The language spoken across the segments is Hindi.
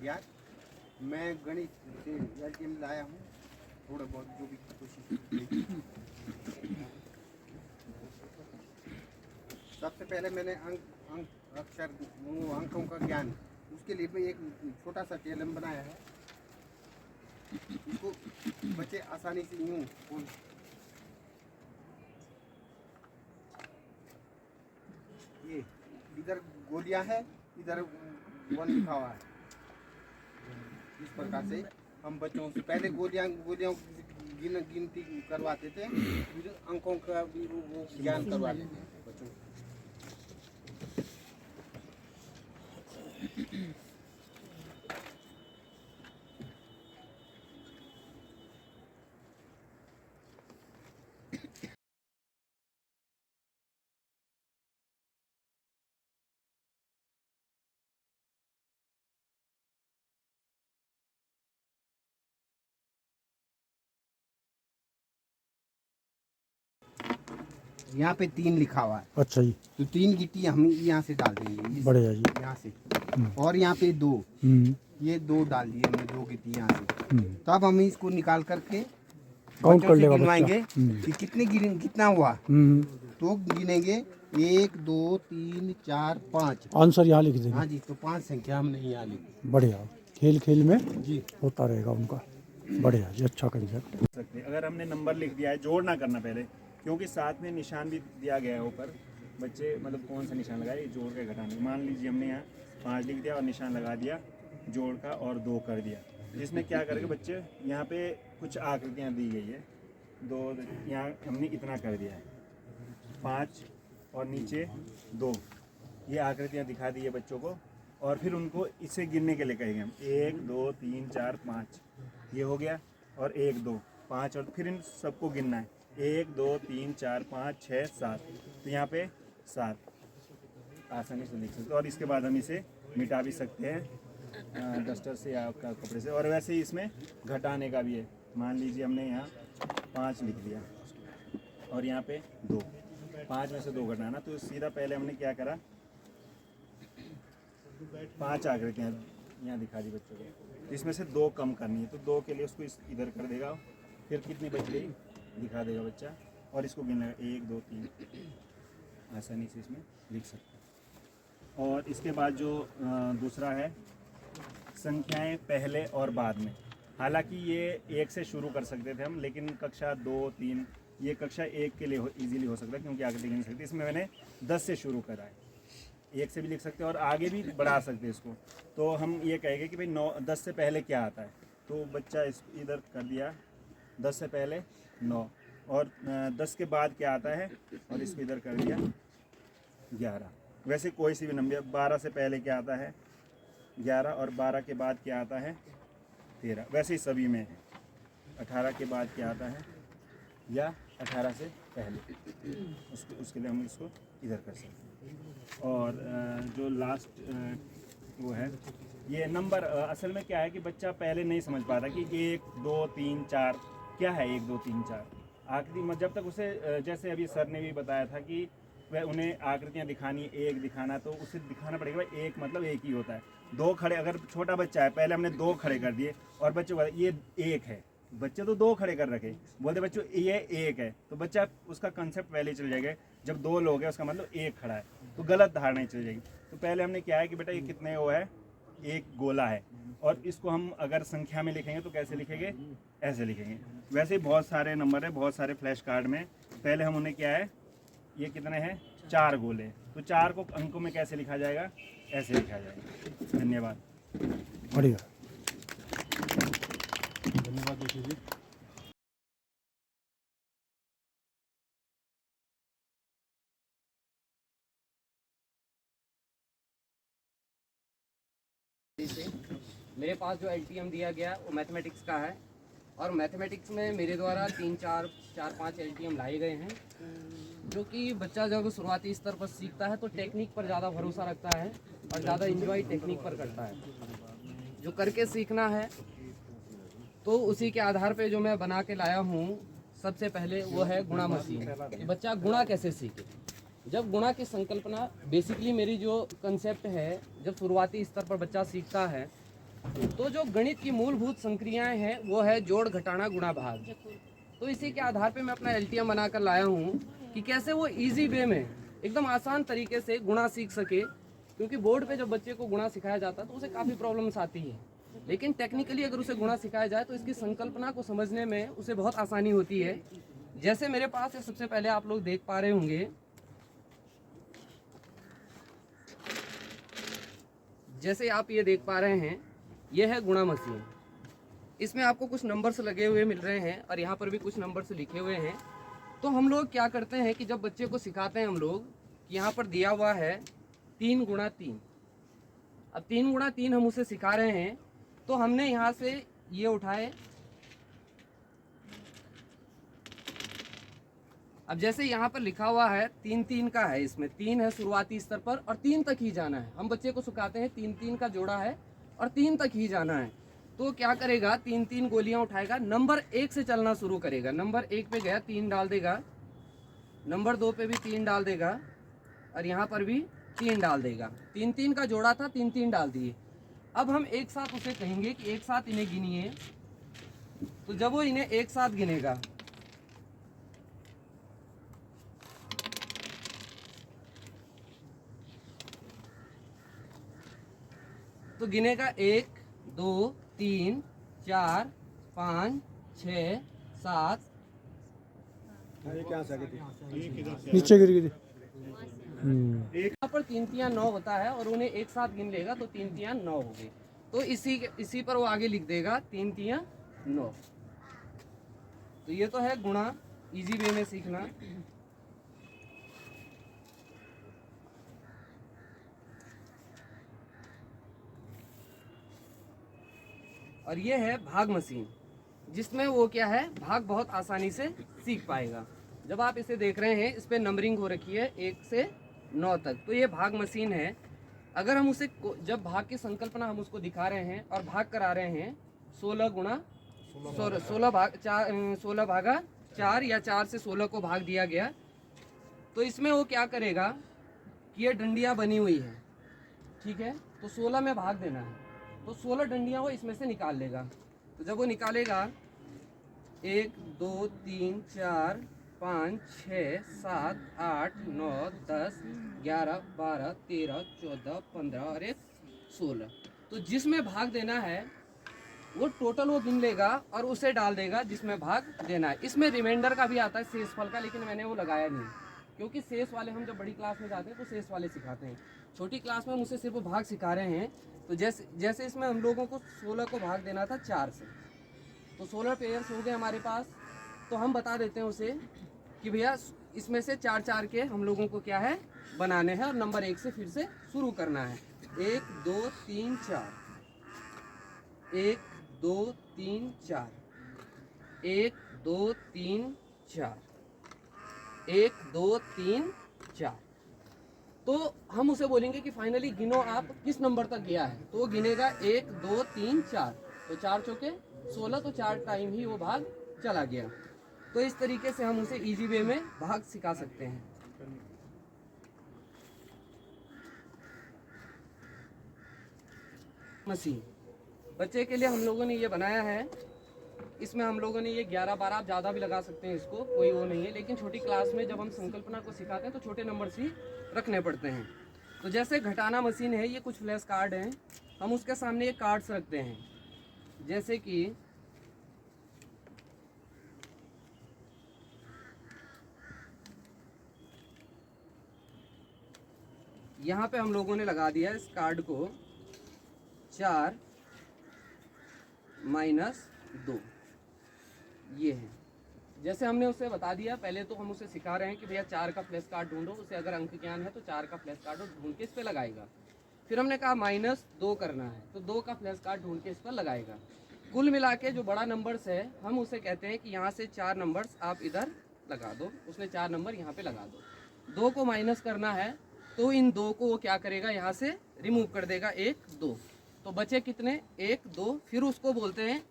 ज्ञात। मैं गणित से एल्केम लाया हूँ, थोड़ा बहुत जो भी कोशिश की। सबसे पहले मैंने अक्षर अंकों का ज्ञान, उसके लिए भी एक छोटा सा टेलम बनाया है। इसको बच्चे आसानी से यूँ ये इधर गोलियां है, इधर वन लिखा हुआ है। इस प्रकार से हम बच्चों से पहले गोलियां गिनती करवाते थे, फिर अंकों का भी वो ज्ञान करवाते थे बच्चों को। यहाँ पे 3 लिखा हुआ है। अच्छा जी। तो 3 गिट्टी हम यहाँ से डाल देंगे, बढ़िया जी। यहाँ से, और यहाँ पे 2, ये 2 डाल दिए हमने, 2 गिट्टी यहाँ से। तो अब हम इसको निकाल करके काउंट कर लेगा गिनवाएंगे कि कितना हुआ। तो गिनेंगे 1 2 3 4 5। आंसर यहाँ लिख देंगे। हाँ जी, तो 5 संख्या हमने यहाँ लिखी। बढ़िया, खेल खेल में जी होता रहेगा उनका। बढ़िया जी, अच्छा कंसेप्ट। अगर हमने नंबर लिख दिया है, जोड़ ना करना पहले, क्योंकि साथ में निशान भी दिया गया है ऊपर। बच्चे मतलब कौन सा निशान लगाए, जोड़ के घटाने। मान लीजिए हमने यहाँ 5 लिख दिया और निशान लगा दिया जोड़ का और 2 कर दिया। जिसमें क्या करेंगे बच्चे, यहाँ पे कुछ आकृतियाँ दी गई है, 2 यहाँ हमने इतना कर दिया है, 5 और नीचे 2, ये आकृतियाँ दिखा दी है बच्चों को। और फिर उनको इसे गिनने के लिए कहेंगे हम, 1 2 3 4 5, ये हो गया। और 1 2 5, और फिर इन सबको गिनना है, 1 2 3 4 5 6 7। तो यहाँ पे 7 आसानी से लिख सकते हैं। और इसके बाद हम इसे मिटा भी सकते हैं डस्टर से या कपड़े से। और वैसे ही इसमें घटाने का भी है। मान लीजिए हमने यहाँ 5 लिख दिया और यहाँ पे 2, 5 में से 2 घटाना। तो सीधा पहले हमने क्या करा, 5 आकृतियाँ यहाँ दिखा दी बच्चों को, इसमें से 2 कम करनी है। तो 2 के लिए उसको इधर कर देगा, फिर कितनी बच गई दिखा देगा बच्चा, और इसको गिनना 1 2 3, आसानी से इसमें लिख सकते हैं। और इसके बाद जो दूसरा है, संख्याएं पहले और बाद में। हालांकि ये 1 से शुरू कर सकते थे हम, लेकिन कक्षा 2 3, ये कक्षा 1 के लिए इजीली हो सकता है, क्योंकि आगे गिन सकते। इसमें मैंने 10 से शुरू करा है, 1 से भी लिख सकते हैं और आगे भी बढ़ा सकते हैं इसको। तो हम ये कहेंगे कि भाई 10 से पहले क्या आता है। तो बच्चा इधर कर दिया 10 से पहले 9, और 10 के बाद क्या आता है, और इसको इधर कर दिया 11। वैसे कोई सी भी नंबर, 12 से पहले क्या आता है 11, और 12 के बाद क्या आता है 13। वैसे ही सभी में है। 18 के बाद क्या आता है, या 18 से पहले, उसके लिए हम इसको इधर कर सकते हैं। और जो लास्ट वो है, ये नंबर असल में क्या है कि बच्चा पहले नहीं समझ पाता कि 1 2 3 4 क्या है। 1 2 3 4 आकृति, जब तक उसे, जैसे अभी सर ने भी बताया था कि वह उन्हें आकृतियाँ दिखानी, 1 दिखाना, तो उसे दिखाना पड़ेगा भाई 1 मतलब 1 ही होता है। 2 खड़े, अगर छोटा बच्चा है, पहले हमने 2 खड़े कर दिए और बच्चे बोले ये 1 है, बच्चे तो 2 खड़े कर रखे, बोलते बच्चों ये 1 है, तो बच्चा उसका कंसेप्ट पहले चल जाएगा। जब 2 लोग हैं उसका मतलब 1 खड़ा है, तो गलत धारणा चल जाएगी। तो पहले हमने क्या है कि बेटा ये कितने वो है, 1 गोला है, और इसको हम अगर संख्या में लिखेंगे तो कैसे लिखेंगे, ऐसे लिखेंगे। वैसे ही बहुत सारे नंबर है, बहुत सारे फ्लैश कार्ड में। पहले हम उन्हें क्या है, ये कितने हैं 4 गोले, तो 4 को अंकों में कैसे लिखा जाएगा, ऐसे लिखा जाएगा। धन्यवाद। बढ़िया, धन्यवाद देखिए जी। मेरे पास जो LTM दिया गया वो मैथमेटिक्स का है, और मैथमेटिक्स में मेरे द्वारा 4-5 LTM लाए गए हैं, जो कि बच्चा जब शुरुआती स्तर पर सीखता है तो टेक्निक पर ज़्यादा भरोसा रखता है और ज़्यादा इंजॉय टेक्निक पर करता है। जो करके सीखना है तो उसी के आधार पे जो मैं बना के लाया हूँ, सबसे पहले वो है गुणा मशीन, कि बच्चा गुणा कैसे सीखे। जब गुणा की संकल्पना, बेसिकली मेरी जो कंसेप्ट है, जब शुरुआती स्तर पर बच्चा सीखता है तो जो गणित की मूलभूत संक्रियाएं हैं वो है जोड़, घटाना, गुणा, भाग। तो इसी के आधार पे मैं अपना एलटीएम बनाकर लाया हूँ कि कैसे वो इजी वे में एकदम आसान तरीके से गुणा सीख सके, क्योंकि बोर्ड पे जब बच्चे को गुणा सिखाया जाता है तो उसे काफ़ी प्रॉब्लम्स आती है, लेकिन टेक्निकली अगर उसे गुणा सिखाया जाए तो इसकी संकल्पना को समझने में उसे बहुत आसानी होती है। जैसे मेरे पास है, सबसे पहले आप लोग देख पा रहे होंगे, जैसे आप ये देख पा रहे हैं, ये है गुणा मशीन। इसमें आपको कुछ नंबर्स लगे हुए मिल रहे हैं और यहाँ पर भी कुछ नंबर्स लिखे हुए हैं। तो हम लोग क्या करते हैं कि जब बच्चे को सिखाते हैं हम लोग, यहाँ पर दिया हुआ है 3 गुणा 3। अब 3 गुणा 3 हम उसे सिखा रहे हैं, तो हमने यहाँ से ये उठाए। अब जैसे यहाँ पर लिखा हुआ है 3 3 का है, इसमें 3 है शुरुआती स्तर पर और 3 तक ही जाना है। हम बच्चे को सिखाते हैं 3 3 का जोड़ा है और 3 तक ही जाना है। तो क्या करेगा, 3 3 गोलियां उठाएगा, नंबर 1 से चलना शुरू करेगा। नंबर 1 पे गया, 3 डाल देगा, नंबर 2 पे भी 3 डाल देगा और यहाँ पर भी 3 डाल देगा। 3 3 का जोड़ा था, 3 3 डाल दिए। अब हम एक साथ उसे कहेंगे कि एक साथ इन्हें गिनिए। तो जब वो इन्हें एक साथ गिनेगा, तो गिनेगा 1 2 3 4 5 6 7। नीचे गिर गई। यहाँ पर 3 3 9 होता है और उन्हें एक साथ गिन लेगा तो 3 3 9 हो गए। तो इसी पर वो आगे लिख देगा 3 3 9। तो ये तो है गुणा, इजी वे में सीखना। और ये है भाग मशीन, जिसमें वो क्या है, भाग बहुत आसानी से सीख पाएगा। जब आप इसे देख रहे हैं, इस पे नंबरिंग हो रखी है 1 से 9 तक, तो ये भाग मशीन है। अगर हम उसे, जब भाग की संकल्पना हम उसको दिखा रहे हैं और भाग करा रहे हैं 16 गुणा 16 भाग 16 भागा 4 या 4 से 16 को भाग दिया गया, तो इसमें वो क्या करेगा कि ये डंडियाँ बनी हुई है, ठीक है, तो 16 में भाग देना है, तो 16 डंडियाँ वो इसमें से निकाल लेगा। तो जब वो निकालेगा 1 2 3 4 5 6 7 8 9 10 11 12 13 14 15 और 16, तो जिसमें भाग देना है वो टोटल वो गिन लेगा और उसे डाल देगा जिसमें भाग देना है। इसमें रिमाइंडर का भी आता है, शेषफल का, लेकिन मैंने वो लगाया नहीं, क्योंकि शेष वाले हम जब बड़ी क्लास में जाते हैं तो शेष वाले सिखाते हैं। छोटी क्लास में हम उसे सिर्फ भाग सिखा रहे हैं। तो जैसे इसमें हम लोगों को 16 को भाग देना था 4 से, तो 16 पेयर्स हो गए हमारे पास। तो हम बता देते हैं उसे कि भैया इसमें से 4 4 के हम लोगों को क्या है, बनाने हैं और नंबर 1 से फिर से शुरू करना है। 1 2 3 4, 1 2 3 4, 1 2 3 4, 1 2 3 4। तो हम उसे बोलेंगे कि फाइनली गिनो आप किस नंबर तक गया है, तो वो गिनेगा 1 2 3 4, तो 4 चौके 16, तो 4 टाइम ही वो भाग चला गया। तो इस तरीके से हम उसे इजी वे में भाग सिखा सकते हैं। मशीन बच्चे के लिए हम लोगों ने ये बनाया है। इसमें हम लोगों ने ये 11 12, आप ज़्यादा भी लगा सकते हैं, इसको कोई वो नहीं है, लेकिन छोटी क्लास में जब हम संकल्पना को सिखाते हैं तो छोटे नंबर्स ही रखने पड़ते हैं। तो जैसे घटाना मशीन है, ये कुछ फ्लैश कार्ड हैं, हम उसके सामने ये कार्ड्स रखते हैं, जैसे कि यहाँ पे हम लोगों ने लगा दिया इस कार्ड को 4 - 2, ये है। जैसे हमने उसे बता दिया, पहले तो हम उसे सिखा रहे हैं कि भैया 4 का फ्लैश कार्ड ढूंढो, उसे अगर अंक ज्ञान है तो 4 का फ्लैश कार्ड ढूंढ के इस पे लगाएगा। फिर हमने कहा -2 करना है, तो 2 का फ्लैश कार्ड ढूंढ के इस पर लगाएगा। कुल मिला के जो बड़ा नंबर्स है, हम उसे कहते हैं कि यहाँ से 4 नंबर्स आप इधर लगा दो, उसने 4 नंबर यहाँ पे लगा दो। 2 को माइनस करना है, तो इन 2 को वो क्या करेगा, यहाँ से रिमूव कर देगा, 1 2, तो बचे कितने, 1 2। फिर उसको बोलते हैं,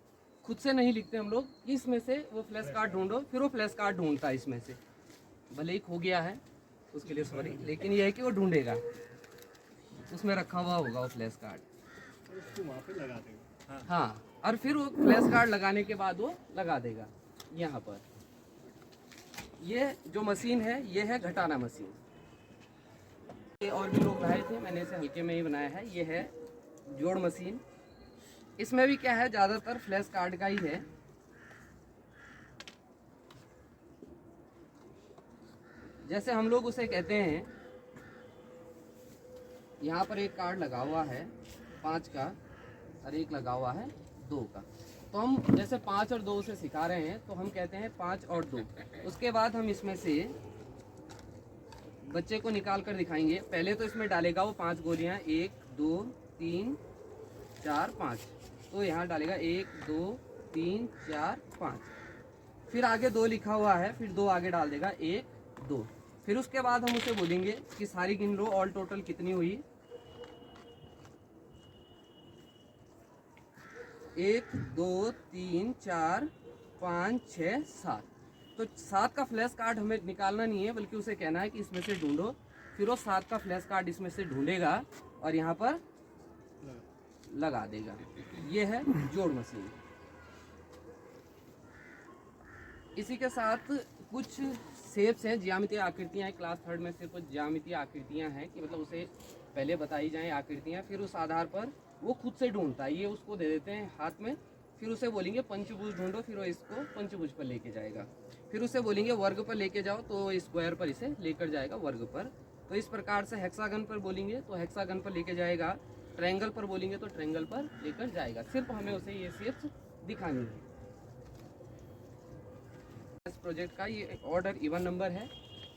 खुद से नहीं लिखते हम लोग, इसमें से वो फ्लैश कार्ड ढूंढो, फिर वो फ्लैश कार्ड ढूंढता है इसमें से, भले ही खो गया है उसके लिए सॉरी, लेकिन ये है कि वो ढूंढेगा, उसमें रखा हुआ होगा वो फ्लैश कार्ड। उसको वहाँ पे लगा देगा। हाँ, और फिर वो फ्लैश कार्ड लगाने के बाद वो लगा देगा यहाँ पर। ये जो मशीन है ये है घटाना मशीन। ये और भी लोग लाए थे, मैंने इसे हल्के में ही बनाया है। ये है जोड़ मशीन। इसमें भी क्या है, ज़्यादातर फ्लैश कार्ड का ही है। जैसे हम लोग उसे कहते हैं, यहाँ पर एक कार्ड लगा हुआ है 5 का और एक लगा हुआ है 2 का। तो हम जैसे 5 और 2 से सिखा रहे हैं, तो हम कहते हैं 5 और 2। उसके बाद हम इसमें से बच्चे को निकाल कर दिखाएंगे। पहले तो इसमें डालेगा वो 5 गोलियां, 1 2 3 4 5। तो यहाँ डालेगा 1 2 3 4 5। फिर आगे 2 लिखा हुआ है, फिर 2 आगे डाल देगा, 1 2। फिर उसके बाद हम उसे बोलेंगे कि सारी गिन लो, ऑल टोटल कितनी हुई। 1 2 3 4 5 6 7। तो 7 का फ्लैश कार्ड हमें निकालना नहीं है, बल्कि उसे कहना है कि इसमें से ढूंढो। फिर वो 7 का फ्लैश कार्ड इसमें से ढूंढेगा और यहाँ पर लगा देगा। ये है जोड़ मशीन। इसी के साथ कुछ शेप्स हैं, ज्यामितीय आकृतियाँ हैं। क्लास 3rd में से कुछ ज्यामितीय आकृतियाँ हैं कि मतलब उसे पहले बताई जाएं आकृतियाँ, फिर उस आधार पर वो खुद से ढूंढता है। ये उसको दे देते हैं हाथ में, फिर उसे बोलेंगे पंचभुज ढूंढो, फिर वो इसको पंचभुज पर लेके जाएगा। फिर उसे बोलेंगे वर्ग पर लेके जाओ, तो स्क्वायर पर इसे लेकर जाएगा, वर्ग पर। तो इस प्रकार से हेक्सागन पर बोलेंगे तो हेक्सागन पर लेके जाएगा, ट्रायंगल पर बोलेंगे तो ट्रायंगल पर लेकर जाएगा। सिर्फ हमें उसे ये शेप्स दिखानी है। इस प्रोजेक्ट का ये ऑर्डर इवन नंबर है।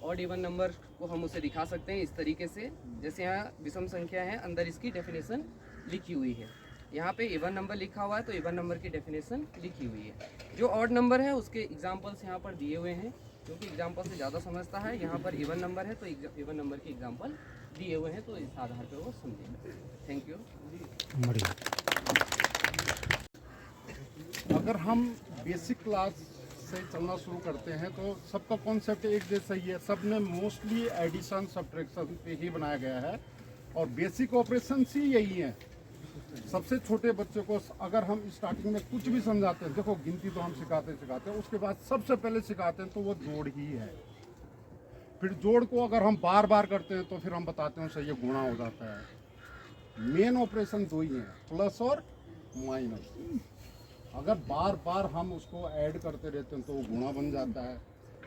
ऑड इवन नंबर को हम उसे दिखा सकते हैं इस तरीके से, जैसे यहाँ विषम संख्या है, अंदर इसकी डेफिनेशन लिखी हुई है। यहाँ पे इवन नंबर लिखा हुआ है तो इवन नंबर की डेफिनेशन लिखी हुई है। जो ऑड नंबर है उसके एग्जाम्पल्स यहाँ पर दिए हुए हैं, क्योंकि एग्जाम्पल से ज़्यादा समझता है। यहाँ पर इवन नंबर है तो इवन नंबर के एग्जाम्पल दिए हुए हैं, तो इस आधार पर वो समझेंगे। Thank you. बढ़िया। अगर हम बेसिक क्लास से चलना शुरू करते हैं तो सबका कॉन्सेप्ट एक जैसा ही है। सब ने मोस्टली एडिशन सब्ट्रैक्शन पे ही बनाया गया है और बेसिक ऑपरेशन ही यही है। सबसे छोटे बच्चों को अगर हम स्टार्टिंग में कुछ भी समझाते हैं, देखो गिनती तो हम सिखाते हैं, उसके बाद सबसे पहले सिखाते हैं तो वो जोड़ ही है। फिर जोड़ को अगर हम बार बार करते हैं तो फिर हम बताते हैं सही ये गुणा हो जाता है। मेन ऑपरेशन 2 ही है, प्लस और माइनस। अगर बार बार हम उसको ऐड करते रहते हैं तो वो गुणा बन जाता है।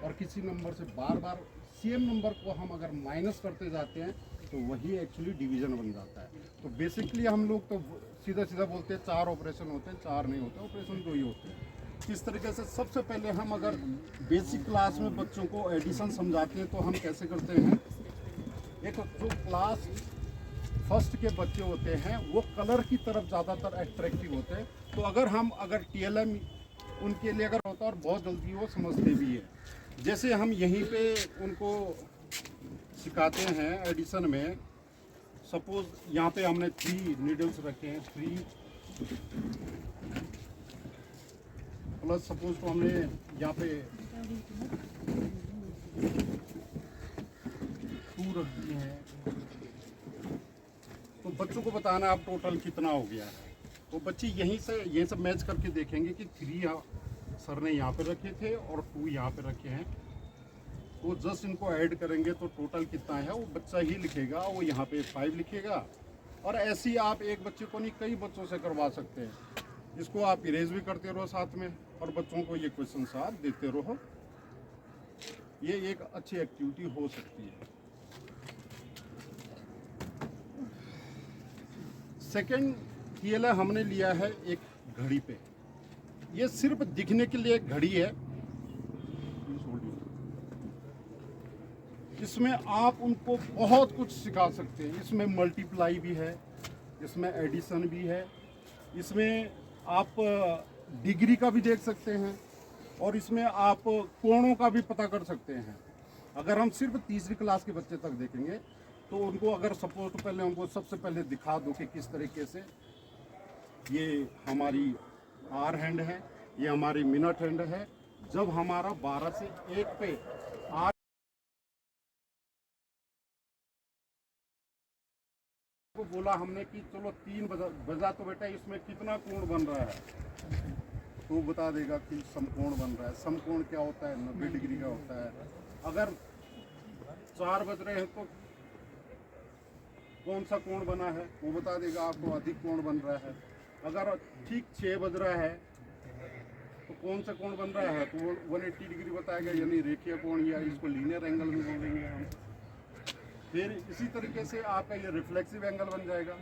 और किसी नंबर से बार बार सेम नंबर को हम अगर माइनस करते जाते हैं तो वही एक्चुअली डिवीजन बन जाता है। तो बेसिकली हम लोग तो सीधा सीधा बोलते हैं 4 ऑपरेशन होते हैं, 4 नहीं होते, ऑपरेशन 2 ही होते हैं। इस तरीके से सबसे पहले हम अगर बेसिक क्लास में बच्चों को एडिशन समझाते हैं तो हम कैसे करते हैं। एक जो क्लास 1st के बच्चे होते हैं वो कलर की तरफ ज़्यादातर अट्रैक्टिव होते हैं। तो अगर TLM उनके लिए अगर होता है और बहुत जल्दी वो समझते भी है। जैसे हम यहीं पे उनको सिखाते हैं एडिशन में, सपोज यहाँ पे हमने 3 नीडल्स रखे हैं, 3 प्लस सपोज तो हमने यहाँ पे 2 रख दिए हैं। तो बच्चों को बताना है अब टोटल कितना हो गया है। तो बच्चे यहीं से ये सब मैच करके देखेंगे कि 3 सर ने यहाँ पे रखे थे और 2 यहाँ पे रखे हैं। तो जस्ट इनको ऐड करेंगे तो टोटल कितना है वो बच्चा ही लिखेगा, वो यहाँ पे 5 लिखेगा। और ऐसे ही आप एक बच्चे को नहीं कई बच्चों से करवा सकते हैं। इसको आप इरेज भी करते रहो साथ में और बच्चों को ये क्वेश्चन साथ देते रहो। ये एक अच्छी एक्टिविटी हो सकती है। सेकेंड TLM हमने लिया है एक घड़ी पे। ये सिर्फ दिखने के लिए एक घड़ी है। इसमें आप उनको बहुत कुछ सिखा सकते हैं। इसमें मल्टीप्लाई भी है, इसमें एडिशन भी है, इसमें आप डिग्री का भी देख सकते हैं और इसमें आप कोणों का भी पता कर सकते हैं। अगर हम सिर्फ 3री क्लास के बच्चे तक देखेंगे तो उनको अगर सपोज तो पहले उनको सबसे पहले दिखा दो कि किस तरीके से ये हमारी आर हैंड है, ये हमारी मिनट हैंड है। जब हमारा 12 से 1 पे आर उसको बोला हमने कि चलो 3 बजा तो बेटा इसमें कितना कोण बन रहा है, तो वो बता देगा कि समकोण बन रहा है। समकोण क्या होता है? 90 डिग्री का होता है। अगर 4 बज रहे हैं तो कौन सा कोण बना है वो बता देगा आपको, अधिक कोण बन रहा है। अगर ठीक 6 बज रहा है तो कौन सा कोण बन रहा है, तो वो 180 डिग्री बताएगा, यानी रेखीय कोण, या इसको लीनियर एंगल भी बोलेंगे हम। फिर इसी तरीके से आपका ये रिफ्लेक्सिव एंगल बन जाएगा।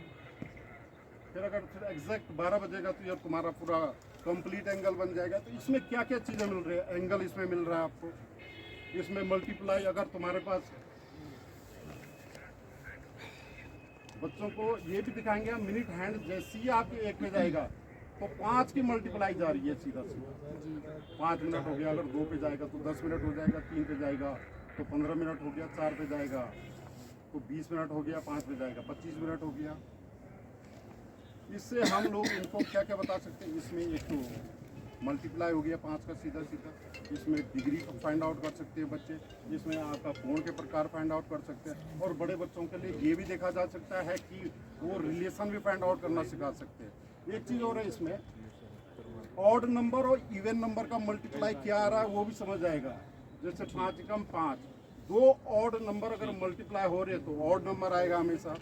फिर अगर फिर एग्जैक्ट 12 बजेगा तो ये तुम्हारा पूरा कंप्लीट एंगल बन जाएगा। तो इसमें क्या क्या चीज़ें मिल रही है? एंगल इसमें मिल रहा है आपको, इसमें मल्टीप्लाई, अगर तुम्हारे पास बच्चों को ये भी दिखाएंगे हम, मिनट हैंड जैसे ही आपके 1 पे जाएगा तो 5 की मल्टीप्लाई जा रही है सीधा सीधा। 5 मिनट हो गया, अगर 2 पे जाएगा तो 10 मिनट हो जाएगा, 3 पे जाएगा तो 15 मिनट हो गया, 4 पे जाएगा तो 20 मिनट हो गया, 5 पे जाएगा 25 मिनट हो गया। इससे हम लोग इनको क्या क्या बता सकते हैं? इसमें एक तो मल्टीप्लाई हो गया 5 का सीधा सीधा, इसमें डिग्री फाइंड आउट कर सकते हैं बच्चे, इसमें आपका कोण के प्रकार फाइंड आउट कर सकते हैं। और बड़े बच्चों के लिए ये भी देखा जा सकता है कि वो रिलेशन भी फाइंड आउट करना सिखा सकते हैं। एक चीज़ और है इसमें, ऑड नंबर और इवन नंबर का मल्टीप्लाई क्या आ रहा है वो भी समझ आएगा। जैसे 5 कम 5, 2 ऑड नंबर अगर मल्टीप्लाई हो रहे तो ऑड नंबर आएगा हमेशा,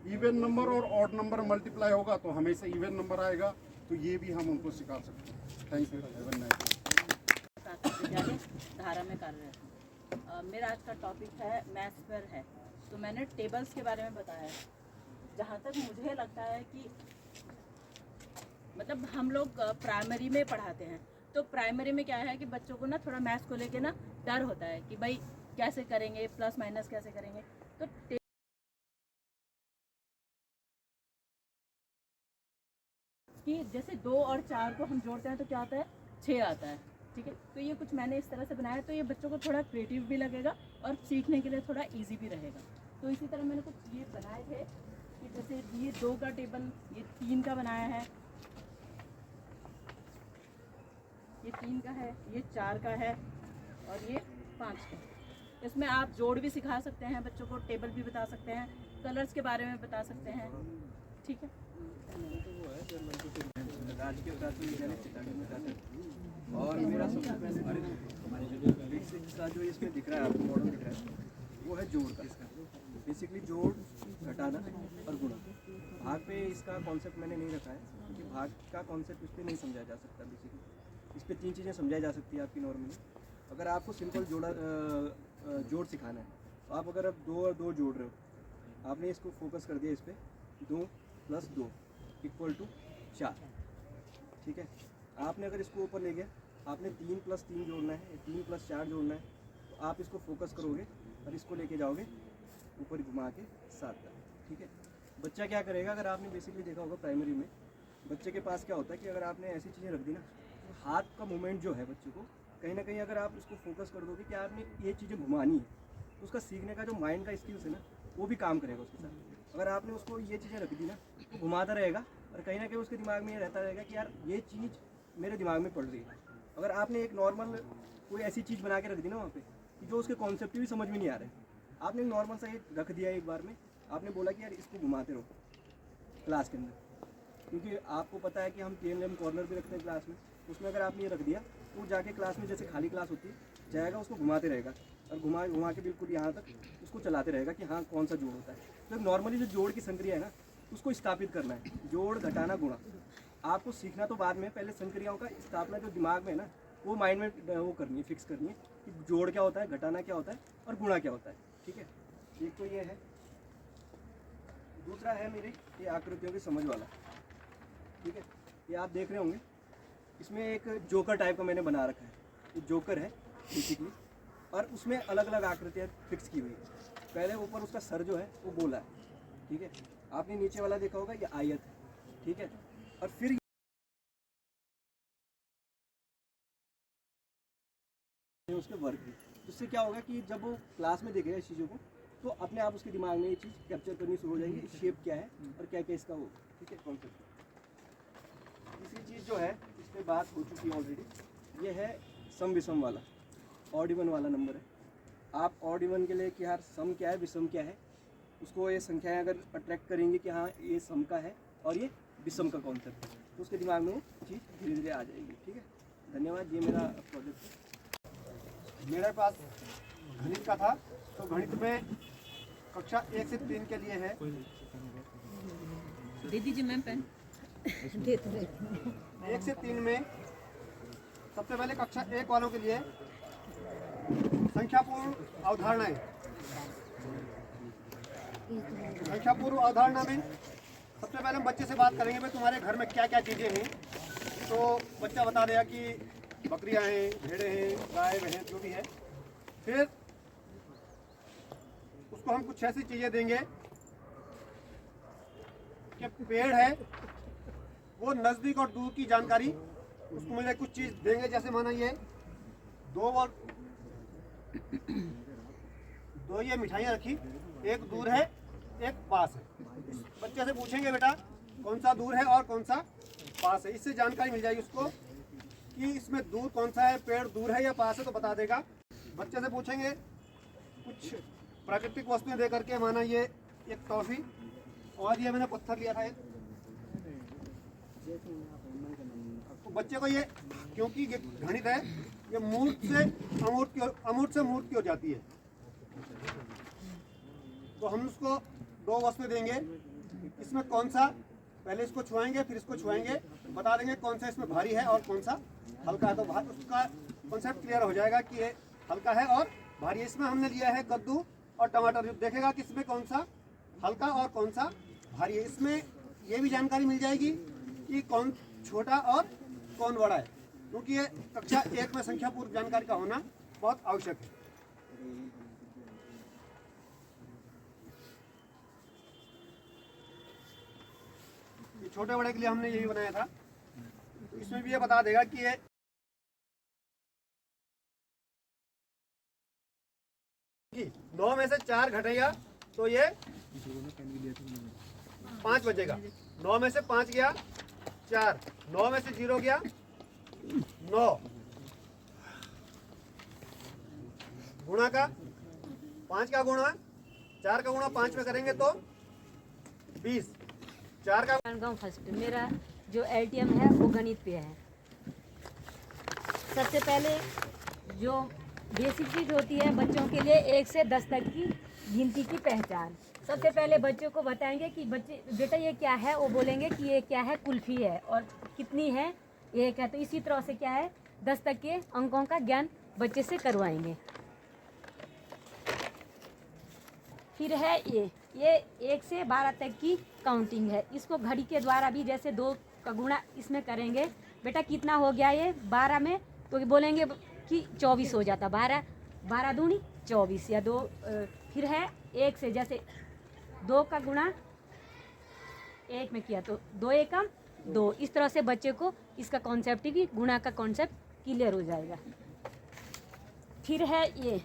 इवन नंबर और ऑड नंबर मल्टीप्लाई होगा तो हमेशा इवन नंबर आएगा। तो ये भी हम उनको सिखा सकते हैं। Thank you. विद्यालय धारा में कार्यरत हूँ। मेरा आज का टॉपिक है मैथ्स पर है। तो मैंने टेबल्स के बारे में बताया है। जहाँ तक मुझे लगता है कि मतलब हम लोग प्राइमरी में पढ़ाते हैं, तो प्राइमरी में क्या है कि बच्चों को ना थोड़ा मैथ्स को लेके ना डर होता है कि भाई कैसे करेंगे, प्लस माइनस कैसे करेंगे। तो कि जैसे 2 और 4 को हम जोड़ते हैं तो क्या आता है? 6 आता है। ठीक है, तो ये कुछ मैंने इस तरह से बनाया, तो ये बच्चों को थोड़ा क्रिएटिव भी लगेगा और सीखने के लिए थोड़ा इजी भी रहेगा। तो इसी तरह मैंने कुछ ये बनाए थे कि जैसे ये 2 का टेबल, ये 3 का बनाया है, ये 3 का है, ये 4 का है और ये 5 का। इसमें आप जोड़ भी सिखा सकते हैं बच्चों को, टेबल भी बता सकते हैं, कलर्स के बारे में बता सकते हैं। ठीक है। और मेरा सबसे पहले बेसिक का जो इसमें दिख रहा है आपको मॉडल दिख रहा है वो है जोड़ का। बेसिकली जोड़, घटाना और गुणा। भाग पे इसका कॉन्सेप्ट मैंने नहीं रखा है कि भाग का कॉन्सेप्ट इस पर नहीं समझाया जा सकता। बेसिकली इस पर 3 चीज़ें समझाई जा सकती है आपकी नॉर्मली। अगर आपको सिंपल जोड़ सिखाना है तो आप अगर आप 2 और 2 जोड़ रहे हो, आपने इसको फोकस कर दिया इस पर, 2 + 2 = 4। ठीक है, आपने अगर इसको ऊपर ले गया, आपने 3 + 3 जोड़ना है, 3 + 4 जोड़ना है, तो आप इसको फोकस करोगे और इसको लेके जाओगे ऊपर घुमा के 7 तक। ठीक है, बच्चा क्या करेगा? अगर आपने बेसिकली देखा होगा प्राइमरी में, बच्चे के पास क्या होता है कि अगर आपने ऐसी चीज़ें रख दी ना, तो हाथ का मूवमेंट जो है बच्चे को कहीं ना कहीं अगर आप इसको फोकस कर दोगे कि आपने ये चीज़ें घुमानी है, तो उसका सीखने का जो माइंड का स्किल्स है ना, वो भी काम करेगा उसके साथ। अगर आपने उसको ये चीज़ें रख दी ना, तो घुमाता रहेगा और कहीं ना कहीं उसके दिमाग में ये रहता रहेगा कि यार ये चीज़ मेरे दिमाग में पड़ रही है। अगर आपने एक नॉर्मल कोई ऐसी चीज़ बना के रख दी ना वहाँ पे कि जो उसके कॉन्सेप्ट भी समझ में नहीं आ रहे, आपने नॉर्मल सा ये रख दिया एक बार में, आपने बोला कि यार इसको घुमाते रहो क्लास के अंदर, क्योंकि आपको पता है कि हम TM कॉर्नर भी रखते हैं क्लास में, उसमें अगर आपने ये रख दिया तो जाके क्लास में जैसे खाली क्लास होती है जाएगा, उसको घुमाते रहेगा और घुमा के बिल्कुल यहाँ तक उसको चलाते रहेगा कि हाँ कौन सा जोड़ होता है। तो नॉर्मली जो जोड़ की संक्रिया है ना, उसको स्थापित करना है। जोड़, घटाना, गुणा आपको सीखना तो बाद में, पहले संक्रियाओं का स्थापना जो दिमाग में है ना, वो माइंड में वो करनी है, फिक्स करनी है कि जोड़ क्या होता है, घटाना क्या होता है और गुणा क्या होता है। ठीक है, एक तो ये है। दूसरा है मेरे ये आकृतियों की समझ वाला। ठीक है, ये आप देख रहे होंगे, इसमें एक जोकर टाइप का मैंने बना रखा है। ये जोकर है बेसिकली, और उसमें अलग अलग आकृतियाँ फिक्स की हुई है। पहले ऊपर उसका सर जो है वो गोला है। ठीक है, आपने नीचे वाला देखा होगा, ये आयत है। ठीक है, और फिर उसके वर्ग भी। उससे क्या होगा कि जब वो क्लास में देखेगा इस चीज़ों को, तो अपने आप उसके दिमाग में ये चीज़ कैप्चर करनी शुरू हो जाएगी, शेप क्या है और क्या क्या इसका हो। ठीक है, कॉन्सेप्ट। तीसरी चीज़ जो है, इस पर बात हो चुकी है ऑलरेडी, ये है सम विषम वाला, ऑड इवन वाला नंबर है। आप ऑड इवन के लिए कि यार सम क्या है, विषम क्या है, उसको ये संख्याएं अगर अट्रैक्ट करेंगी कि हाँ ये सम का है और ये विषम का कॉन्सेप्ट है, तो उसके दिमाग में वो चीज़ धीरे धीरे आ जाएगी। ठीक है, धन्यवाद। ये मेरा प्रोजेक्ट है। मेरे पास गणित का था, तो गणित में कक्षा 1 से 3 के लिए है। दे दीजिए मैम पेन। 1 से 3 में सबसे पहले कक्षा 1 वालों के लिए संख्यापूर्ण अवधारणाएं। संख्यापूर्ण अवधारणा में सबसे पहले हम बच्चे से बात करेंगे भाई तुम्हारे घर में क्या क्या चीज़ें हैं। तो बच्चा बता देगा कि बकरियां हैं, भेड़ें हैं, गाय भैंस जो भी है। फिर उसको हम कुछ ऐसी चीज़ें देंगे कि पेड़ है वो नज़दीक और दूर की जानकारी उसको मिले। कुछ चीज़ देंगे जैसे माना ये दो ये मिठाइयाँ रखी, एक दूर है एक पास है। इस बच्चे से पूछेंगे बेटा कौन सा दूर है और कौन सा पास है, इससे जानकारी मिल जाएगी उसको कि इसमें दूर कौन सा है, पेड़ दूर है या पास है, तो बता देगा। बच्चे से पूछेंगे कुछ प्राकृतिक वस्तुएं दे करके, माना ये एक टॉफी और ये मैंने पत्थर लिया था एक। तो बच्चे को ये, क्योंकि ये गणित है, ये मूर्त से अमूर्त की ओर, अमूर्त से मूर्त की ओर जाती है, तो हम उसको 2 वस्तुएं देंगे। इसमें कौन सा, पहले इसको छुआएंगे फिर इसको छुआएंगे, बता देंगे कौन सा इसमें भारी है और कौन सा हल्का है। तो उसका कॉन्सेप्ट क्लियर हो जाएगा कि ये हल्का है और भारी है। इसमें हमने लिया है कद्दू और टमाटर, देखेगा कि इसमें कौन सा हल्का और कौन सा भारी है। इसमें ये भी जानकारी मिल जाएगी कि कौन छोटा और कौन बड़ा है, क्योंकि ये कक्षा 1 में संख्या पूर्व जानकारी का होना बहुत आवश्यक है। ये छोटे बड़े के लिए हमने यही बनाया था। तो इसमें भी ये बता देगा कि ये 9 में से 4 घटेगा तो ये 5 बचेगा। 9 में से 5 गया 4, 9 में से 0 गया 9, गुणा का 5 का गुणा 4 का गुणा 5 में करेंगे तो 20, 4 का गाँव फर्स्ट। मेरा जो LTM है वो गणित पे है। सबसे पहले जो बेसिक चीज़ होती है बच्चों के लिए 1 से 10 तक की गिनती की पहचान। सबसे पहले बच्चों को बताएंगे कि बच्चे बेटा ये क्या है, वो बोलेंगे कि ये क्या है, कुल्फ़ी है, और कितनी है, 1 है। तो इसी तरह से क्या है 10 तक के अंकों का ज्ञान बच्चे से करवाएंगे। फिर है ये 1 से 12 तक की काउंटिंग है। इसको घड़ी के द्वारा भी, जैसे 2 का गुणा इसमें करेंगे, बेटा कितना हो गया ये 12 में, तो बोलेंगे कि 24 हो जाता, 12 दूनी 24 या 2। फिर है 1 से, जैसे 2 का गुणा 1 में किया तो 2 एकम 2। इस तरह से बच्चे को इसका कॉन्सेप्ट भी, गुणा का कॉन्सेप्ट क्लियर हो जाएगा। फिर है ये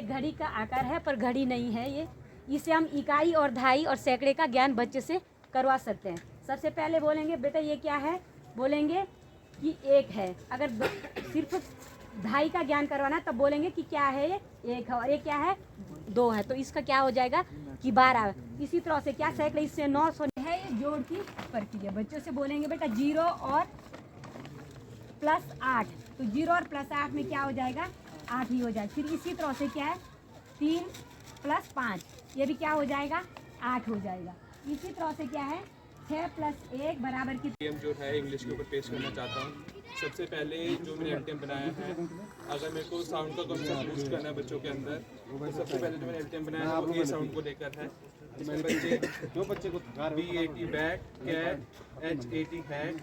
घड़ी का आकार है पर घड़ी नहीं है ये। इसे हम इकाई और दहाई और सैकड़े का ज्ञान बच्चे से करवा सकते हैं। सबसे पहले बोलेंगे बेटा ये क्या है, बोलेंगे कि 1 है। अगर सिर्फ दहाई का ज्ञान करवाना तब बोलेंगे कि क्या है ये 1 है, और ये क्या है 2 है, तो इसका क्या हो जाएगा कि 12। इसी तरह से क्या सैकड़े, इससे 900 है। ये जोड़ की प्रक्रिया, बच्चों से बोलेंगे बेटा 0 और +8, तो 0 और +8 में क्या हो जाएगा 8 ही हो जाएगा। फिर इसी तरह से क्या है 3 + 5, ये भी क्या हो जाएगा 8 हो जाएगा। इसी तरह से क्या है 6 + 1 बराबर की। जो है इंग्लिश के ऊपर पेश करना चाहता हूँ। सबसे पहले जो मैंने LTM बनाया है, अगर मेरे को साउंड का कॉन्सेप्ट बूस्ट करना है बच्चों के अंदर, तो सबसे पहले जो मैंने LTM बनाया है वो ये साउंड को लेकर है। इसमें बच्चे को B80 bat, cat, H80 hat,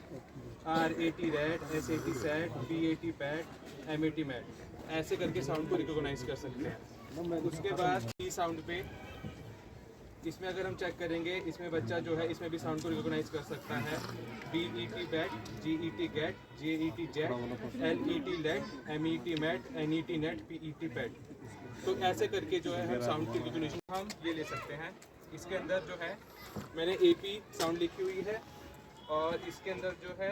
R80 rat, S80 sat, B80 pat, M80 mat, ऐसे करके साउंड को रिकॉग्नाइज कर सकते हैं। उसके बाद ई साउंड पे, इसमें अगर हम चेक करेंगे, इसमें बच्चा जो है इसमें भी साउंड को रिकॉग्नाइज कर सकता है। BET bet, GET get, JET jet, LET let, MET met, NET net, PET pet. तो ऐसे करके जो है हम साउंड की रिकॉग्निशन हम ये ले सकते हैं। इसके अंदर जो है मैंने AP साउंड लिखी हुई है और इसके अंदर जो है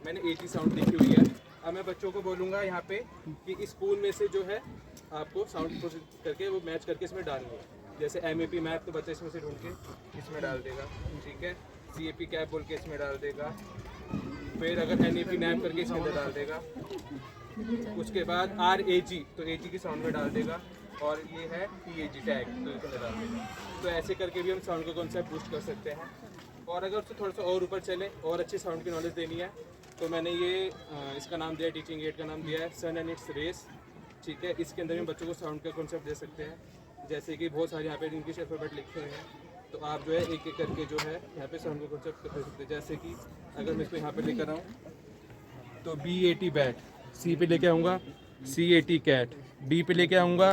मैंने AT साउंड लिखी हुई है। अब मैं बच्चों को बोलूँगा यहाँ पे कि इस पूल में से जो है आपको साउंड करके वो मैच करके इसमें डालनी है। जैसे MAP मैप तो बच्चा इसमें से ढूंढ के इसमें डाल देगा, ठीक है। CAP कैप बोल के इसमें डाल देगा, फिर अगर NAP नैप करके इसके अंदर डाल देगा। उसके बाद RAG तो AG की साउंड में डाल देगा, और ये है TAG टैग तो इसके अंदर डाल देगा। तो ऐसे करके भी हम साउंड का कॉन्सेप्ट बूस्ट कर सकते हैं। और अगर उससे थोड़ा सा और ऊपर चले और अच्छे साउंड की नॉलेज देनी है तो मैंने ये इसका नाम दिया है, टीचिंग एड का नाम दिया है सन एंड इट्स रेस, ठीक है। इसके अंदर भी बच्चों को साउंड का कॉन्सेप्ट दे सकते हैं, जैसे कि बहुत सारे यहाँ पे इंग्लिश अल्फाबेट लिखे हुए हैं, तो आप जो है एक एक करके जो है यहाँ पे साउंड का कॉन्सेप्ट कर सकते हैं। जैसे कि अगर मैं इसको यहाँ पे लेकर आऊँ तो BAT बैट, C पे लेके आऊँगा CAT कैट, D पे लेके आऊँगा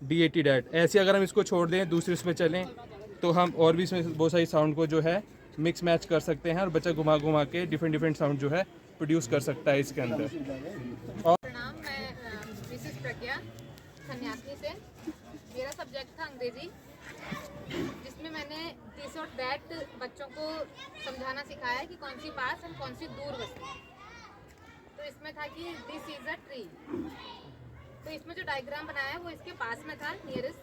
DAT डैट। ऐसे अगर हम इसको छोड़ दें दूसरे उस पर चलें तो हम और भी इसमें बहुत सारी साउंड को जो है मिक्स मैच कर सकते हैं, और बच्चा घुमा घुमा के डिफरेंट साउंड जो है प्रोड्यूस कर सकता है इसके अंदर। प्रणाम, मैं मिसेस प्रज्ञा सन्यासी से। मेरा सब्जेक्ट था अंग्रेजी, जिसमें मैंने दिस और दैट बच्चों को समझाना सिखाया कि कौन सी पास और कौन सी दूर वस्तु। तो इसमें था कि दिस इज अ ट्री, तो इसमें जो डायग्राम बनाया है वो इसके पास में था नियरेस्ट।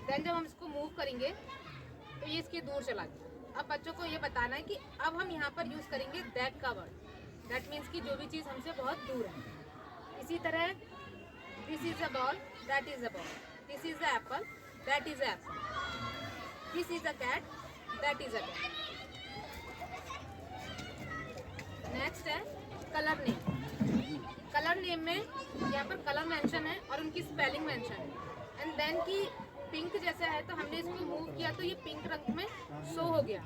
देन जब हम इसको मूव करेंगे तो ये इसके दूर चला गया। अब बच्चों को ये बताना है कि अब हम यहाँ पर यूज़ करेंगे दैट का वर्ड। दैट मीन्स कि जो भी चीज़ हमसे बहुत दूर है। इसी तरह this is a ball, that is a ball. This is a apple, that is a apple. This is a cat, that is a cat. Next है कलर नेम। कलर नेम में यहाँ पर कलर मेंशन है और उनकी स्पेलिंग मेंशन है। एंड देन की पिंक जैसा है तो हमने इसको मूव किया तो ये पिंक रंग में शो हो गया।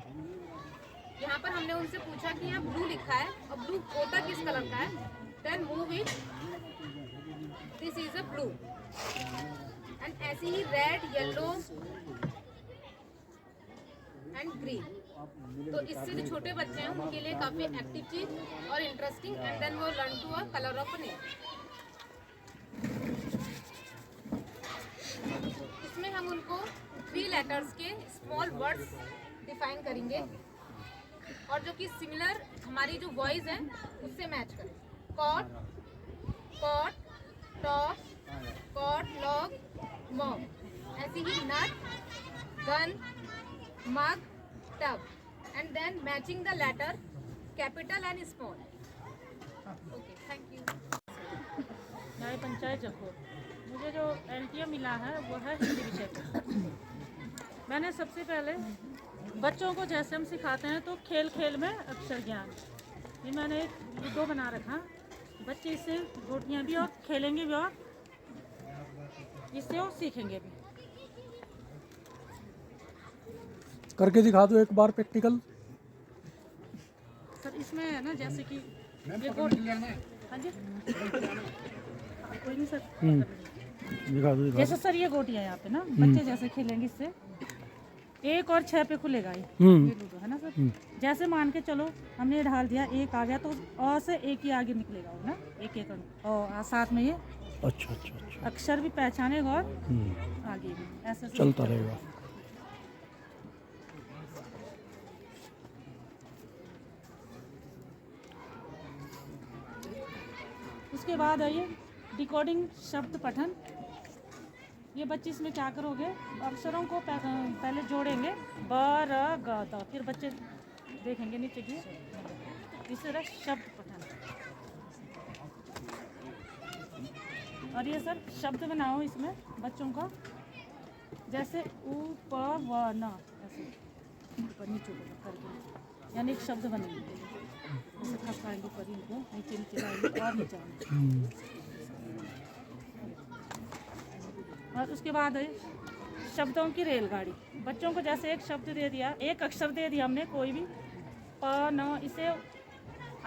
यहाँ पर हमने उनसे पूछा कि यहाँ ब्लू लिखा है और ब्लू होता किस कलर का है। Then move it, this is a blue. And ऐसे ही रेड, येलो एंड ग्रीन। तो इससे जो छोटे बच्चे हैं उनके लिए काफी एक्टिव चीज और इंटरेस्टिंग। एंड देन वो learn to a colour of name. इसमें हम उनको 3 लेटर्स के स्मॉल वर्ड्स डिफाइन करेंगे और जो कि सिमिलर हमारी जो वॉइस है उससे मैच करें। Cot, cot, top, cot, log, mom. ऐसे ही nut, gun, mug, tub. And then matching the letter capital and small. Okay, thank you. न्याय पंचायत जखो। मुझे जो LTM मिला है वो है हिंदी विषय पे। मैंने सबसे पहले बच्चों को जैसे हम सिखाते हैं तो खेल खेल में अक्षर ज्ञान, ये मैंने एक लूडो बना रखा। बच्चे इससे गोटियाँ भी और खेलेंगे भी और इससे वो सीखेंगे भी। करके दिखा दो एक बार प्रैक्टिकल। सर इसमें है ना जैसे कि ये गोटी, हाँ जी कोई नहीं सर, दिखा दो जैसे सर ये गोटियाँ यहाँ पे ना बच्चे जैसे खेलेंगे इससे 1 और 6 पे खुलेगा ये लूडो, है ना सर। जैसे मान के चलो हमने ढाल दिया, 1 आ गया तो और से 1 ही आगे निकलेगा वो ना, 1 और साथ में ये अच्छा अच्छा अच्छा अक्षर भी पहचानेगा और आगे भी ऐसे चलता रहेगा। उसके बाद है ये डिकोडिंग शब्द पठन। ये बच्चे इसमें क्या करोगे, अक्षरों को पहले जोड़ेंगे ब र ग द, फिर बच्चे देखेंगे नीचे की तीसरा शब्द पठन। और ये सर शब्द बनाओ इसमें बच्चों का, जैसे उ प व न, ऐसे ऊपर नीचे करके, यानी एक शब्द बनेंगे। ऐसे खसकाएंगे ऊपर इनको, नीचे नीचे लाएंगे और नीचे आएंगे। और उसके बाद है शब्दों की रेलगाड़ी। बच्चों को जैसे एक शब्द दे दिया, एक अक्षर दे दिया हमने कोई भी, प न, इसे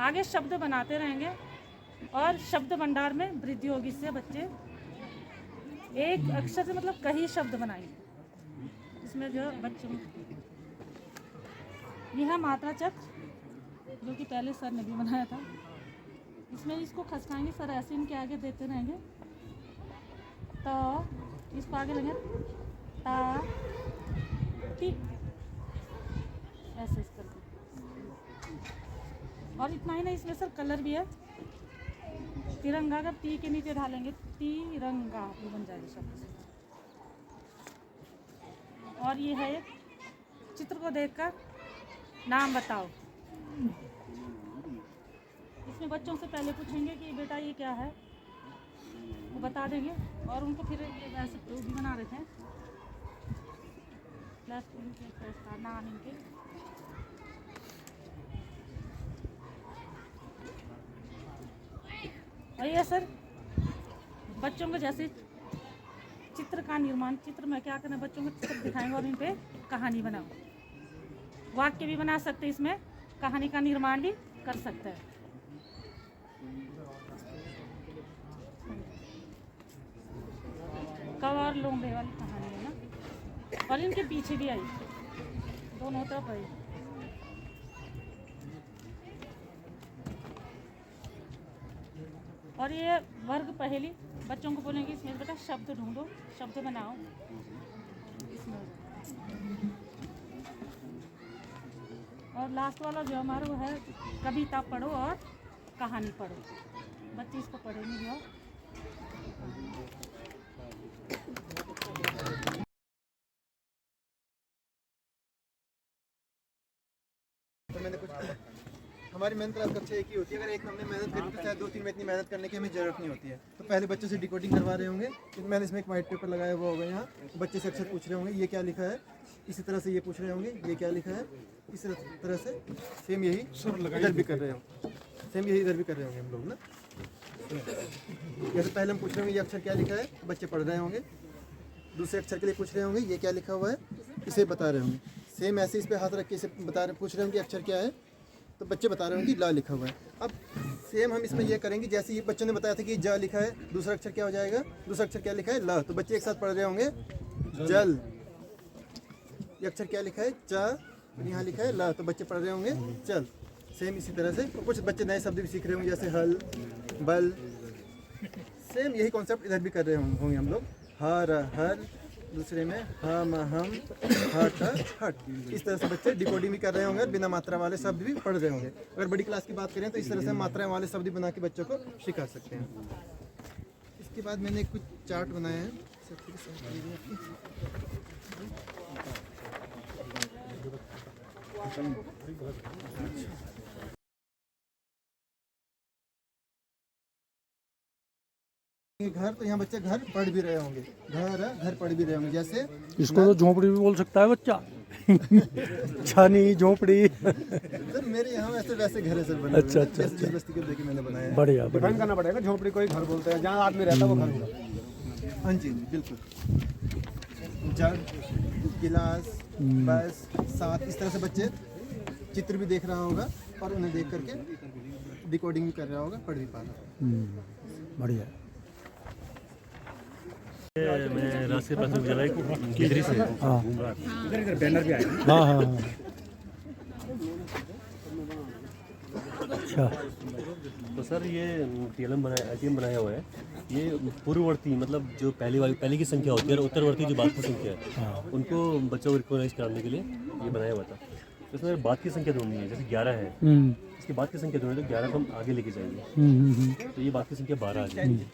आगे शब्द बनाते रहेंगे और शब्द भंडार में वृद्धि होगी। इससे बच्चे एक अक्षर से मतलब कई शब्द बनाएंगे। इसमें जो बच्चों यह मात्रा चक्र जो कि पहले सर ने भी बनाया था, इसमें इसको खसकाएंगे सर, ऐसे इनके आगे देते रहेंगे। तो इसको आगे लगे ता टी, ऐसे इस करके। और इतना ही नहीं, इसमें सर कलर भी है। तिरंगा का टी के नीचे डालेंगे तिरंगा, ये बन जाएगा शब्द। और ये है एक चित्र को देखकर नाम बताओ। इसमें बच्चों से पहले पूछेंगे कि बेटा ये क्या है, वो बता देंगे और उनको फिर ये वैसे प्रूफ भी बना रहे थे नाम इनके। और ये सर बच्चों को जैसे चित्र का निर्माण, चित्र में क्या करना, बच्चों को चित्र दिखाएंगे और इन पे कहानी बनाओ। वाक्य भी बना सकते हैं, इसमें कहानी का निर्माण भी कर सकते हैं। कवार लोंबे वाली कहानी है ना, और इनके पीछे भी आई, दोनों तरफ आई। और ये वर्ग पहेली बच्चों को बोलेंगे, इसमें बेटा शब्द ढूंढो, शब्द बनाओ इसमें। और लास्ट वाला जो हमारा वो है कविता पढ़ो और कहानी पढ़ो। बच्चे इसको पढ़ेंगे भी। और तो मैंने कुछ हमारी मेहनत क्लास कक्षा एक ही होती है। अगर एक हमने मेहनत करी तो शायद 2-3 में इतनी मेहनत करने की हमें ज़रूरत नहीं होती है। तो पहले बच्चों से डिकोडिंग करवा रहे होंगे, तो मैंने इसमें एक वाइट पेपर लगाया हुआ होगा। यहाँ बच्चे से अक्षर पूछ रहे होंगे ये क्या लिखा है, इसी तरह से ये पूछ रहे होंगे ये क्या लिखा है, इसी तरह से सेम यही इधर भी कर रहे होंगे, सेम यही इधर भी कर रहे होंगे हम लोग ना। जैसे पहले हम पूछ रहे होंगे ये अक्षर क्या लिखा है, बच्चे पढ़ रहे होंगे। दूसरे अक्षर के लिए पूछ रहे होंगे ये क्या लिखा हुआ है, इसे बता रहे होंगे। सेम ऐसे इस पे हाथ रख के इसे पूछ रहे होंगे अक्षर क्या है, तो बच्चे बता रहे होंगे ला लिखा हुआ है। अब सेम हम इसमें ये करेंगे, जैसे ये बच्चों ने बताया था कि जा लिखा है, दूसरा अक्षर क्या हो जाएगा, दूसरा अक्षर क्या लिखा है ला, तो बच्चे एक साथ पढ़ रहे होंगे जल। ये अक्षर क्या लिखा है चा, और यहाँ लिखा है ला, तो बच्चे पढ़ रहे होंगे चल। सेम इसी तरह से कुछ बच्चे नए शब्द भी सीख रहे होंगे, जैसे हल, बल। सेम यही कॉन्सेप्ट इधर भी कर रहे होंगे हम लोग। हर हर, दूसरे में हम हम, हट हट। इस तरह से बच्चे डिकोडिंग भी कर रहे होंगे, बिना मात्रा वाले शब्द भी पढ़ रहे होंगे। अगर बड़ी क्लास की बात करें तो इस तरह से मात्रा वाले शब्द भी बना के बच्चों को सिखा सकते हैं। इसके बाद मैंने कुछ चार्ट बनाया है। घर, तो यहाँ बच्चे घर पढ़ भी रहे होंगे, घर पढ़ भी रहे होंगे। जैसे इसको तो झोपड़ी भी बोल सकता है बच्चा। छानी झोपड़ी। सर मेरे यहाँ वैसे घर है सर बने। अच्छा अच्छा जिस बस्ती को देखे मैंने बनाया है। बढ़िया। डिफाइन करना पड़ेगा, झोपड़ी कोई घर बोलते हैं, जहाँ आदमी रहता है वो घर होगा। हाँ जी बिल्कुल। जग, गिलास, बस, साथ, इस तरह से बच्चे चित्र भी देख रहा होगा और उन्हें देख करके डिकोडिंग भी कर रहा होगा, पढ़ भी पा रहा होगा। बढ़िया। मैं राष्ट्रीय प्राथमिक विद्यालय केंद्री से इधर बैनर भी आया। हाँ हाँ हाँ। अच्छा, तो सर ये TLM बनाया, ITM बनाया हुआ है। ये पूर्ववर्ती मतलब जो पहले की संख्या होती है और उत्तरवर्ती जो बाद की संख्या है, उनको बच्चों को रिकॉग्नाइज कराने के लिए ये बनाया हुआ था। तो इसमें बाद की संख्या ढूंढनी है, जैसे 11 है, इसके बाद की संख्या ढूंढनी है तो 11 को हम आगे लेके जाएंगे, तो ये बाद की संख्या 12 आ जाएगी।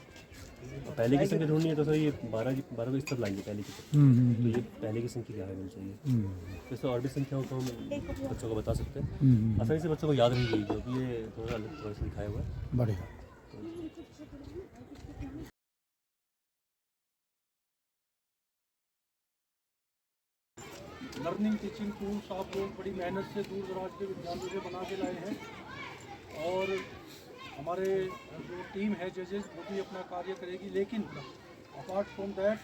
पहले की संख्या ढूंढनी है तो सर ये 12 को इस तरफ लाएंगे पहले की तरफ, तो ये पहले की संख्या क्या होनी चाहिए। तो इससे और भी संख्याओं को हम बच्चों को बता सकते हैं, आसानी से बच्चों को याद रहेगी, क्योंकि ये थोड़ा अलग तरह से दिखाया हुआ है। बढ़िया। लर्निंग टीचिंग टूल्स आप लोग बड़ी मेहनत से दूर दराज के विद्यालयों से बना के लाए हैं, और हमारे जो टीम है जजेस वो भी अपना कार्य करेगी। लेकिन अपार्ट फ्रॉम दैट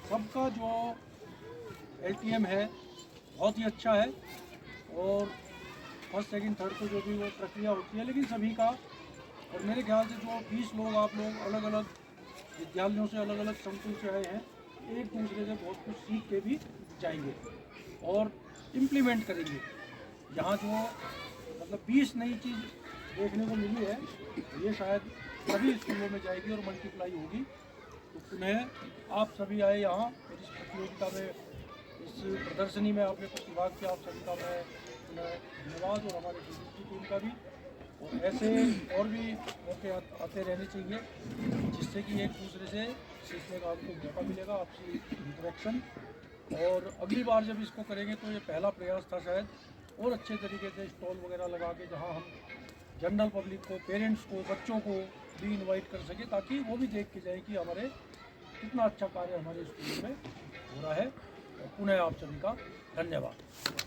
सबका जो LTM है बहुत ही अच्छा है, और फर्स्ट सेकंड थर्ड को जो भी वो प्रक्रिया होती है, लेकिन सभी का, और मेरे ख्याल से जो 20 लोग आप लोग अलग अलग विद्यालयों से अलग अलग संकुल से आए हैं, एक दूसरे से बहुत कुछ सीख के भी जाएंगे और इम्प्लीमेंट करेंगे। यहाँ जो मतलब 20 नई चीज़ देखने को मिली है, ये शायद सभी स्कूलों में जाएगी और मल्टीप्लाई होगी। तो पुनः आप सभी आए यहाँ इस प्रतियोगिता में, इस प्रदर्शनी में आपने कुछ विभाग किया, आप सभी का मैं पुनः धन्यवाद, और हमारे की टीम का भी। और ऐसे और भी मौके आते रहने चाहिए, जिससे कि एक दूसरे से सीखने का आपको मौका मिलेगा, आपसी इंटरेक्शन और अगली बार जब इसको करेंगे तो ये पहला प्रयास था शायद, और अच्छे तरीके से स्टॉल वगैरह लगा के जहाँ हम जनरल पब्लिक को, पेरेंट्स को, बच्चों को भी इनवाइट कर सके, ताकि वो भी देख के जाए कि हमारे कितना अच्छा कार्य हमारे स्कूल में हो रहा है। पुनः आप सभी का धन्यवाद।